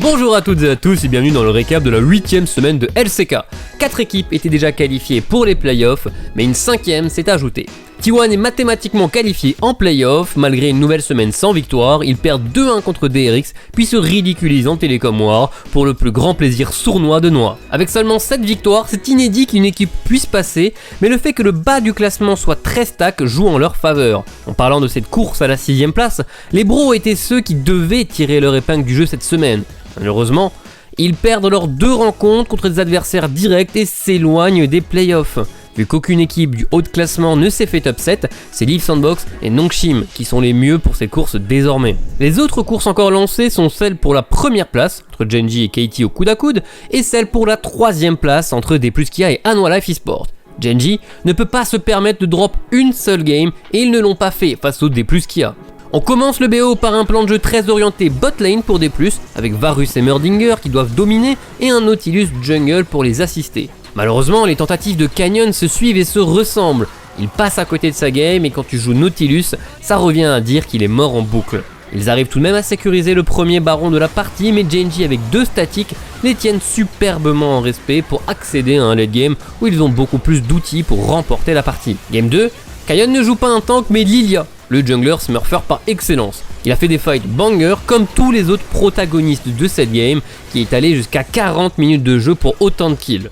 Bonjour à toutes et à tous et bienvenue dans le récap de la 8ème semaine de LCK. 4 équipes étaient déjà qualifiées pour les playoffs, mais une 5ème s'est ajoutée. T1 est mathématiquement qualifié en playoffs, malgré une nouvelle semaine sans victoire, ils perdent 2-1 contre DRX, puis se ridiculisent en Télécom War pour le plus grand plaisir sournois de Noah. Avec seulement 7 victoires, c'est inédit qu'une équipe puisse passer, mais le fait que le bas du classement soit très stack joue en leur faveur. En parlant de cette course à la 6ème place, les bros étaient ceux qui devaient tirer leur épingle du jeu cette semaine. Malheureusement, ils perdent leurs 2 rencontres contre des adversaires directs et s'éloignent des playoffs. Vu qu'aucune équipe du haut de classement ne s'est fait upset, c'est Live Sandbox et Nongshim qui sont les mieux pour cette course désormais. Les autres courses encore lancées sont celles pour la première place, entre Gen.G et KT au coude à coude, et celle pour la 3ème place entre Dpluskia et Hanwha Life Esports. Gen.G ne peut pas se permettre de drop une seule game et ils ne l'ont pas fait face au Dpluskia. On commence le BO par un plan de jeu très orienté bot lane pour D+, avec Varus et Merdinger qui doivent dominer et un Nautilus jungle pour les assister. Malheureusement, les tentatives de Canyon se suivent et se ressemblent. Il passe à côté de sa game et quand tu joues Nautilus, ça revient à dire qu'il est mort en boucle. Ils arrivent tout de même à sécuriser le premier baron de la partie, mais Gen.G avec 2 statiques les tiennent superbement en respect pour accéder à un late game où ils ont beaucoup plus d'outils pour remporter la partie. Game 2, Canyon ne joue pas un tank mais Lilia, le jungler smurfer par excellence. Il a fait des fights banger comme tous les autres protagonistes de cette game qui est allé jusqu'à 40 minutes de jeu pour autant de kills.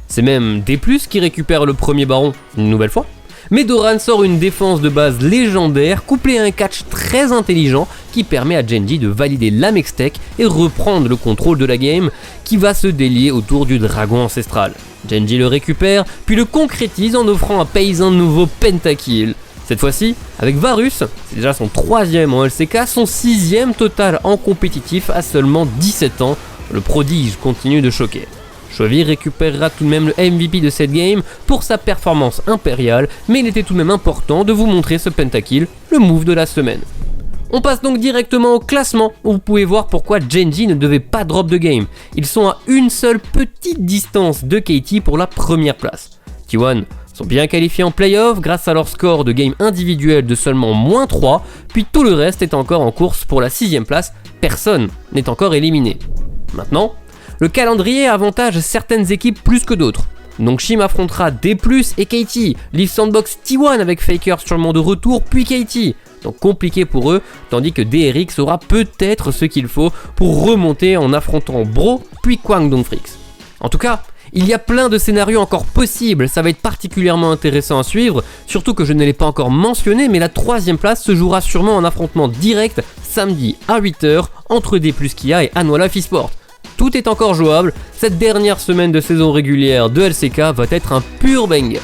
C'est même D+, qui récupère le premier baron une nouvelle fois. Mais Doran sort une défense de base légendaire couplée à un catch très intelligent qui permet à Gen.G de valider la Mextech et reprendre le contrôle de la game qui va se délier autour du dragon ancestral. Gen.G le récupère puis le concrétise en offrant à Paze un nouveau pentakill. Cette fois-ci, avec Varus, c'est déjà son 3ème en LCK, son 6ème total en compétitif à seulement 17 ans, le prodige continue de choquer. Chovy récupérera tout de même le MVP de cette game pour sa performance impériale, mais il était tout de même important de vous montrer ce pentakill, le move de la semaine. On passe donc directement au classement, où vous pouvez voir pourquoi Gen.G ne devait pas drop de game. Ils sont à une seule petite distance de KT pour la première place. T1 sont bien qualifiés en playoff grâce à leur score de game individuel de seulement -3, puis tout le reste est encore en course pour la 6ème place, personne n'est encore éliminé. Maintenant, le calendrier avantage certaines équipes plus que d'autres. Nongshim affrontera D+, et KT, Live Sandbox T1 avec Faker sûrement de retour, puis KT. Donc compliqué pour eux, tandis que DRX aura peut-être ce qu'il faut pour remonter en affrontant Bro, puis Kwangdong Freaks. En tout cas, il y a plein de scénarios encore possibles, ça va être particulièrement intéressant à suivre, surtout que je ne l'ai pas encore mentionné, mais la 3ème place se jouera sûrement en affrontement direct samedi à 8h entre Dpluskia et Hanwha Life Esports. Tout est encore jouable, cette dernière semaine de saison régulière de LCK va être un pur banger.